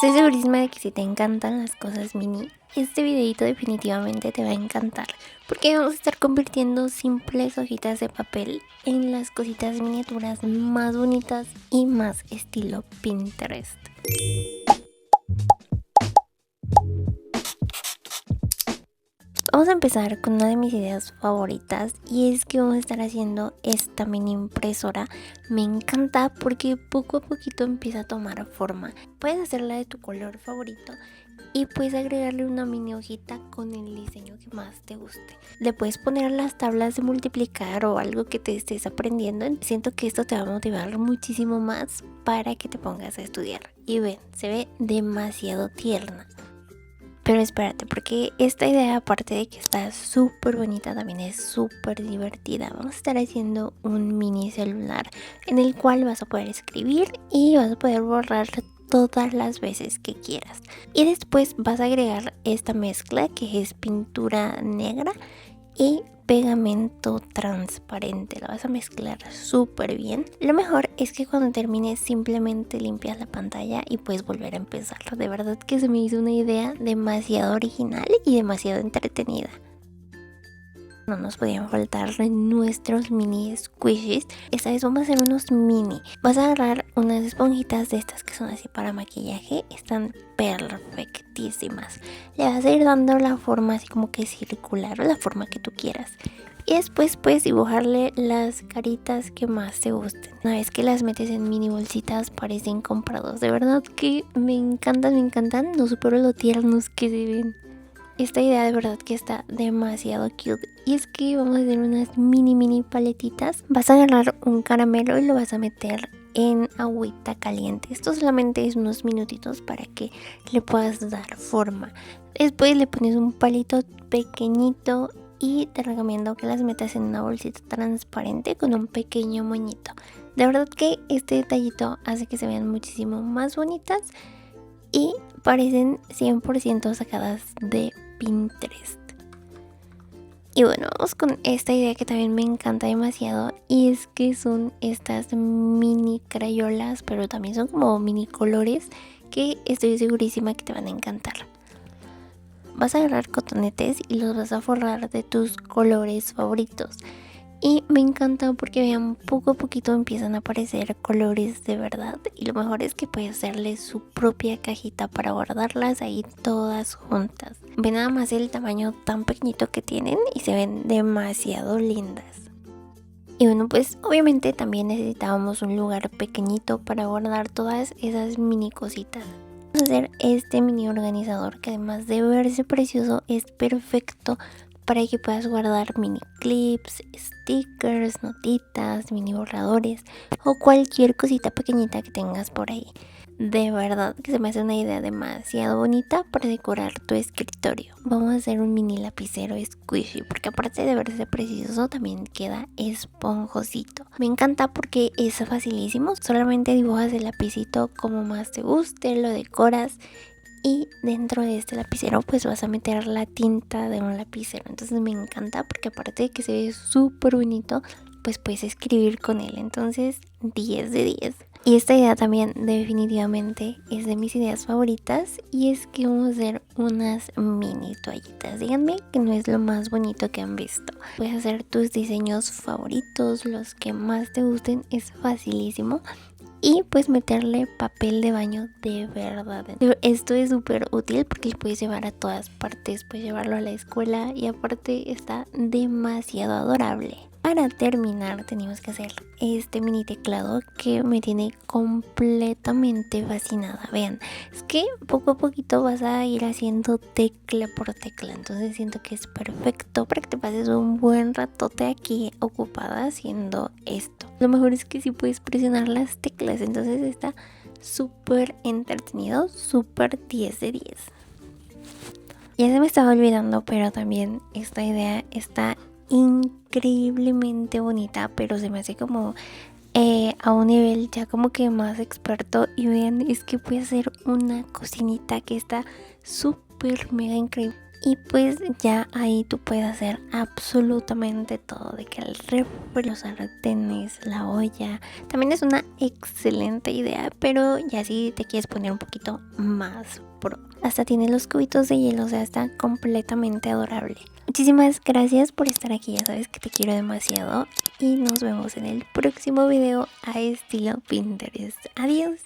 Estoy segurísima de que si te encantan las cosas mini, este videito definitivamente te va a encantar, porque vamos a estar convirtiendo simples hojitas de papel en las cositas miniaturas más bonitas y más estilo Pinterest. Vamos a empezar con una de mis ideas favoritas, y es que vamos a estar haciendo esta mini impresora. Me encanta porque poco a poquito empieza a tomar forma. Puedes hacerla de tu color favorito y puedes agregarle una mini hojita con el diseño que más te guste. Le puedes poner las tablas de multiplicar o algo que te estés aprendiendo. Siento que esto te va a motivar muchísimo más para que te pongas a estudiar. Y ven, se ve demasiado tierna. Pero espérate, porque esta idea, aparte de que está súper bonita, también es súper divertida. Vamos a estar haciendo un mini celular en el cual vas a poder escribir y vas a poder borrar todas las veces que quieras. Y después vas a agregar esta mezcla que es pintura negra y pegamento transparente. La vas a mezclar súper bien. Lo mejor es que cuando termines simplemente limpias la pantalla y puedes volver a empezar. De verdad que se me hizo una idea demasiado original y demasiado entretenida. No nos podían faltar nuestros mini squishies. Esta vez vamos a hacer unos mini. Vas a agarrar unas esponjitas de estas que son así para maquillaje. Están perfectísimas. Le vas a ir dando la forma así como que circular o la forma que tú quieras. Y después puedes dibujarle las caritas que más te gusten. Una vez que las metes en mini bolsitas parecen comprados. De verdad que me encantan. No supero lo tiernos que se ven. Esta idea de verdad que está demasiado cute. Y es que vamos a hacer unas mini paletitas. Vas a agarrar un caramelo y lo vas a meter en agüita caliente. Esto solamente es unos minutitos para que le puedas dar forma. Después le pones un palito pequeñito y te recomiendo que las metas en una bolsita transparente con un pequeño moñito. De verdad que este detallito hace que se vean muchísimo más bonitas y parecen 100% sacadas de Pinterest. Y bueno, vamos con esta idea que también me encanta demasiado, y es que son estas mini crayolas, pero también son como mini colores que estoy segurísima que te van a encantar. Vas a agarrar cotonetes y los vas a forrar de tus colores favoritos. Y me encanta porque vean, poco a poquito empiezan a aparecer colores de verdad. Y lo mejor es que puedes hacerle su propia cajita para guardarlas ahí todas juntas. Ven nada más el tamaño tan pequeñito que tienen y se ven demasiado lindas. Y bueno, pues obviamente también necesitábamos un lugar pequeñito para guardar todas esas mini cositas. Vamos a hacer este mini organizador que, además de verse precioso, es perfecto para que puedas guardar mini clips, stickers, notitas, mini borradores o cualquier cosita pequeñita que tengas por ahí. De verdad que se me hace una idea demasiado bonita para decorar tu escritorio. Vamos a hacer un mini lapicero squishy porque, aparte de verse precioso, también queda esponjosito. Me encanta porque es facilísimo. Solamente dibujas el lapicito como más te guste, lo decoras. Y dentro de este lapicero pues vas a meter la tinta de un lapicero. Entonces me encanta porque, aparte de que se ve súper bonito, pues puedes escribir con él. Entonces 10 de 10. Y esta idea también definitivamente es de mis ideas favoritas, y es que vamos a hacer unas mini toallitas. Díganme que no es lo más bonito que han visto. Puedes hacer tus diseños favoritos, los que más te gusten, es facilísimo. Y pues meterle papel de baño de verdad. Esto es súper útil porque lo puedes llevar a todas partes. Puedes llevarlo a la escuela y aparte está demasiado adorable. Para terminar tenemos que hacer este mini teclado que me tiene completamente fascinada. Vean, es que poco a poquito vas a ir haciendo tecla por tecla. Entonces siento que es perfecto para que te pases un buen ratote aquí ocupada haciendo esto. Lo mejor es que sí puedes presionar las teclas, entonces está súper entretenido, súper 10 de 10. Ya se me estaba olvidando, pero también esta idea está increíblemente bonita, pero se me hace como a un nivel ya como que más experto. Y vean, es que puede hacer una cocinita que está súper mega increíble. Y pues ya ahí tú puedes hacer absolutamente todo, de que el refri, los sartenes, la olla. También es una excelente idea, pero ya si te quieres poner un poquito más pro. Hasta tiene los cubitos de hielo, o sea, está completamente adorable. Muchísimas gracias por estar aquí, ya sabes que te quiero demasiado y nos vemos en el próximo video a estilo Pinterest. Adiós.